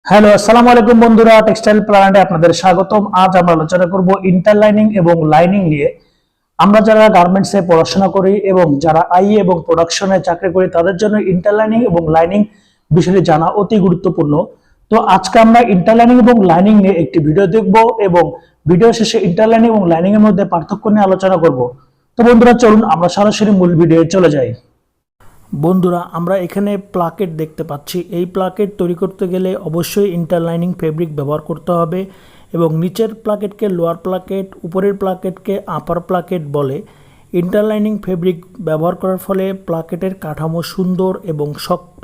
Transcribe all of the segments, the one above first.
Hello, আসসালামু আলাইকুম বন্ধুরা, টেক্সটাইল প্ল্যানেটে আপনাদের স্বাগতম। আজ আমরা আলোচনা করব ইন্টারলাইনিং এবং লাইনিং নিয়ে। আমরা যারা গার্মেন্টসে পড়াশোনা করি এবং যারা আইই এবং প্রোডাকশনে চাকরি করি তাদের জন্য ইন্টারলাইনিং এবং লাইনিং বিষয়টি জানা অতি গুরুত্বপূর্ণ। তো আজকে আমরা ইন্টারলাইনিং এবং লাইনিং নিয়ে একটি ভিডিও দেখব এবং ভিডিও শেষে ইন্টারলাইনিং এবং লাইনিং এর মধ্যে পার্থক্য নিয়ে আলোচনা করব। তো বন্ধুরা চলুন আমরা সরাসরি মূল ভিডিওয়ে চলে যাই। বন্ধুরা, আমরা এখানে প্লাকেট দেখতে পাচ্ছি। এই প্লাকেট তৈরি করতে গেলে অবশ্যই ইন্টারলাইনিং ফেব্রিক ব্যবহার করতে হবে এবং নিচের প্লাকেটকে লোয়ার প্লাকেট, উপরের প্লাকেটকে আপার প্লাকেট বলে। ইন্টারলাইনিং ফেব্রিক ব্যবহার করার ফলে প্লাকেটের কাঠামো সুন্দর এবং শক্ত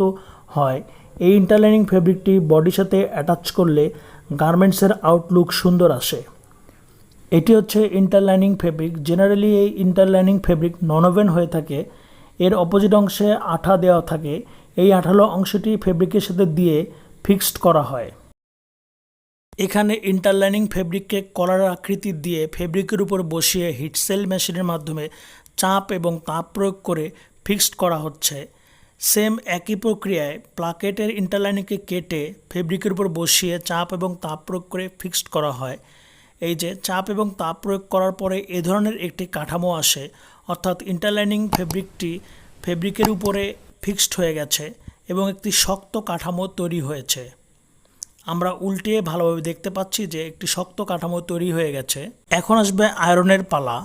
হয়। এই ইন্টারলাইনিং ফেব্রিকটি বডির সাথে অ্যাটাচ করলে গার্মেন্টসের আউটলুক সুন্দর আসে। এটি হচ্ছে ইন্টারলাইনিং ফেব্রিক। জেনারেলি এই ইন্টারলাইনিং ফেব্রিক নন ওভেন হয়ে থাকে। এর অপোজিট অংশে আঠা দেওয়া থাকে। এই আঠালো অংশটি ফেব্রিকের সাথে দিয়ে ফিক্সড করা হয়। এখানে ইন্টারলাইনিং ফেব্রিককে কলার আকৃতি দিয়ে ফেব্রিকের উপর বসিয়ে হিটসেল মেশিনের মাধ্যমে চাপ এবং তাপ প্রয়োগ করে ফিক্সড করা হচ্ছে। সেম একই প্রক্রিয়ায় প্লাকেটের ইন্টারলাইনিংকে কেটে ফেব্রিকের উপর বসিয়ে চাপ এবং তাপ প্রয়োগ করে ফিক্সড করা হয়। এই যে চাপ এবং তাপ প্রয়োগ করার পরে এ ধরনের একটি কাঠামো আসে, অর্থাৎ ইন্টারলাইনিং ফেব্রিকটি ফেব্রিকের উপরে ফিক্সড হয়ে গেছে এবং একটি শক্ত কাঠামো তৈরি হয়েছে। আমরা উল্টিয়ে ভালোভাবে দেখতে পাচ্ছি যে একটি শক্ত কাঠামো তৈরি হয়ে গেছে। এখন আসবে আয়রনের পালা।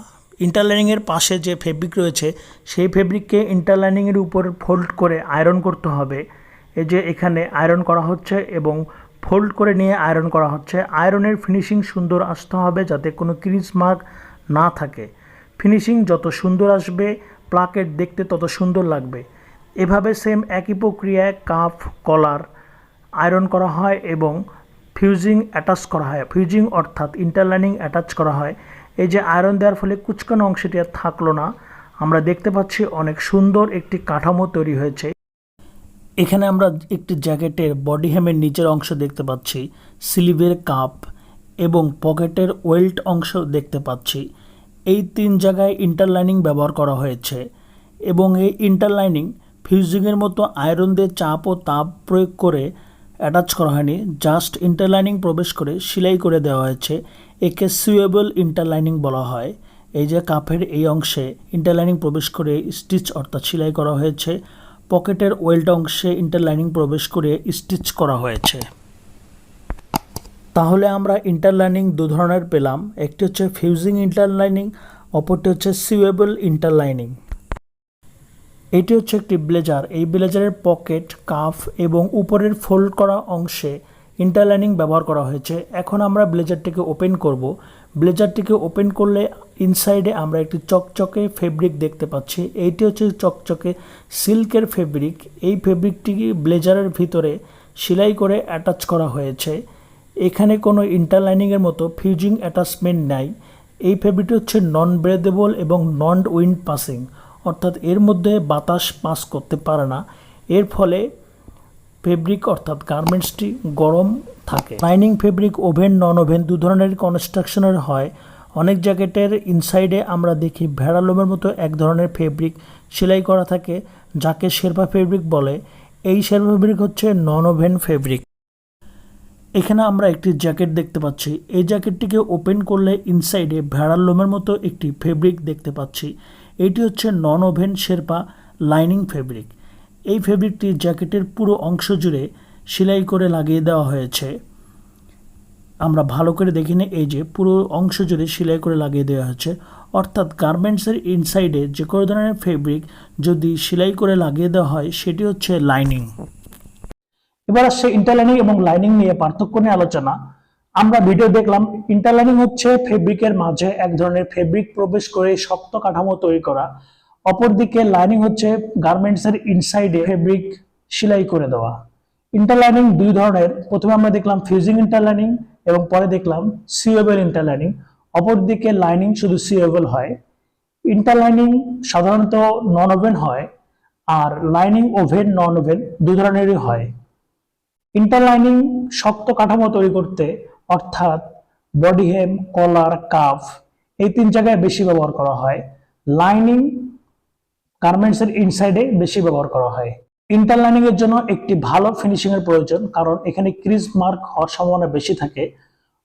ইন্টারলাইনিংয়ের পাশে যে ফেব্রিক রয়েছে সেই ফেব্রিককে ইন্টারলাইনিংয়ের উপর ফোল্ড করে আয়রন করতে হবে। এই যে এখানে আয়রন করা হচ্ছে এবং ফোল্ড করে নিয়ে আয়রন করা হচ্ছে। আয়রনের ফিনিশিং সুন্দর আসতে হবে যাতে কোনো ক্রিজ মার্ক না থাকে। ফিনিশিং যত সুন্দর আসবে প্লাকেট দেখতে তত সুন্দর লাগবে। এভাবে সেম একই প্রক্রিয়ায় কাফ, কলার আয়রন করা হয় এবং ফিউজিং অ্যাটাচ করা হয়। ফিউজিং অর্থাৎ ইন্টারলাইনিং অ্যাটাচ করা হয়। এই যে আয়রন দেওয়ার ফলে কুচকানো অংশটি আর থাকলো না। আমরা দেখতে পাচ্ছি অনেক সুন্দর একটি কাঠামো তৈরি হয়েছে। এখানে আমরা একটি জ্যাকেটের বডি হ্যামের নিচের অংশ দেখতে পাচ্ছি, স্লিভের কাপ এবং পকেটের ওয়েল্ট অংশ দেখতে পাচ্ছি। এই তিন জায়গায় ইন্টারলাইনিং ব্যবহার করা হয়েছে এবং এই ইন্টারলাইনিং ফিউজিংয়ের মতো আয়রন দিয়ে চাপ ও তাপ প্রয়োগ করে অ্যাটাচ করা হয়নি। জাস্ট ইন্টারলাইনিং প্রবেশ করে সেলাই করে দেওয়া হয়েছে। একে সুয়েবল ইন্টারলাইনিং বলা হয়। এই যে কাপের এই অংশে ইন্টারলাইনিং প্রবেশ করে স্টিচ অর্থাৎ সেলাই করা হয়েছে। পকেটের ওয়েল্ট অংশে ইন্টারলাইনিং প্রবেশ করে স্টিচ করা হয়েছে। তাহলে আমরা ইন্টারলাইনিং দু ধরনের পেলাম। একটি হচ্ছে ফিউজিং ইন্টারলাইনিং, অপরটি হচ্ছে সুয়েবল ইন্টারলাইনিং। এটি হচ্ছে একটি ব্লেজার। এই ব্লেজারের পকেট, কাফ এবং উপরের ফোল্ড করা অংশে ইন্টারলাইনিং ব্যবহার করা হয়েছে। এখন আমরা ব্লেজারটিকে ওপেন করব। ব্লেজারটিকে ওপেন করলে ইনসাইডে আমরা একটি চকচকে ফেব্রিক দেখতে পাচ্ছি। এইটি হচ্ছে চকচকে সিল্কের ফেব্রিক। এই ফেব্রিকটি ব্লেজারের ভিতরে সেলাই করে অ্যাটাচ করা হয়েছে। এখানে কোনো ইন্টারলাইনিংয়ের মতো ফিউজিং অ্যাটাচমেন্ট নাই। এই ফেব্রিকটি হচ্ছে নন ব্রেদেবল এবং নন উইন্ড পাসিং, অর্থাৎ এর মধ্যে বাতাস পাস করতে পারে না। এর ফলে ফেব্রিক অর্থাৎ গার্মেন্টসটি গরম থাকে। Lining fabric oven, non woven দু ধরনের কনস্ট্রাকশনের হয়। অনেক জ্যাকেটের ইনসাইডে আমরা দেখি ভেড়া লোমের মতো এক ধরনের ফেব্রিক সেলাই করা থাকে, যাকে শেরপা ফেব্রিক বলে। এই শেরপা ফেব্রিক হচ্ছে নন ওভেন ফেব্রিক। এখানে আমরা একটি জ্যাকেট দেখতে পাচ্ছি। এই জ্যাকেটটিকে ওপেন করলে ইনসাইডে ভেড়ার লোমের মতো একটি ফেব্রিক দেখতে পাচ্ছি। এটি হচ্ছে non woven Sherpa lining fabric. এই ফেব্রিকটি জ্যাকেটের পুরো অংশ জুড়ে সেলাই করে লাগিয়ে দেওয়া হয়েছে। আমরা ভালো করে দেখি না, এই যে পুরো অংশ জুড়ে সেলাই করে লাগিয়ে দেওয়া হয়েছে। অর্থাৎ গার্মেন্টসের ইনসাইডে যে কোনো ধরনের ফেব্রিক যদি সেলাই করে লাগিয়ে দেওয়া হয় সেটি হচ্ছে লাইনিং। এবার আসছে ইন্টারলাইনিং এবং লাইনিং নিয়ে পার্থক্য নিয়ে আলোচনা। আমরা ভিডিও দেখলাম ইন্টারলাইনিং হচ্ছে ফেব্রিকের মাঝে এক ধরনের ফেব্রিক প্রবেশ করে শক্ত কাঠামো তৈরি করা। অপরদিকে লাইনিং হচ্ছে গার্মেন্টসের ইনসাইডে ফেব্রিক সেলাই করে দেওয়া। ইন্টারলাইনিং দুই ধরনের। প্রথমে আমরা দেখলাম ফিউজিং ইন্টারলাইনিং এবং পরে দেখলাম সুয়েবল ইন্টারলাইনিং। অপরদিকে লাইনিং শুধু সুয়েবল হয়। ইন্টারলাইনিং সাধারণত নন ওভেন হয় আর লাইনিং ওভেন, নন ওভেন দু ধরনেরই হয়। ইন্টারলাইনিং শক্ত কাঠামো তৈরি করতে অর্থাৎ বডি হেম, কলার, কাফ এই তিন জায়গায় বেশি ব্যবহার করা হয়। লাইনিং গার্মেন্টসের ইনসাইডে বেশি ব্যবহার করা হয়। ইন্টারলাইনিং এর জন্য একটি ভালো ফিনিশিং এর প্রয়োজন, কারণ এখানে ক্রিজ মার্ক হওয়ার সম্ভাবনা বেশি থাকে।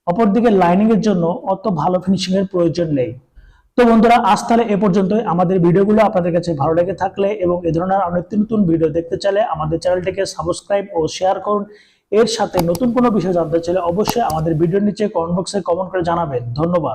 অপরদিকে লাইনিং এর জন্য অত ভালো ফিনিশিং এর প্রয়োজন নেই। তো বন্ধুরা, আজ তাহলে এ পর্যন্তই। আমাদের ভিডিওগুলো আপনাদের কাছে ভালো লেগে থাকলে এবং এই ধরনের আরো নিত্য নতুন ভিডিও দেখতে চাইলে আমাদের চ্যানেলটিকে সাবস্ক্রাইব ও শেয়ার করুন। এর সাথে নতুন কোনো বিষয় জানতে চাইলে অবশ্যই আমাদের ভিডিওর নিচে কমেন্ট বক্সে কমেন্ট করে জানাবেন। ধন্যবাদ।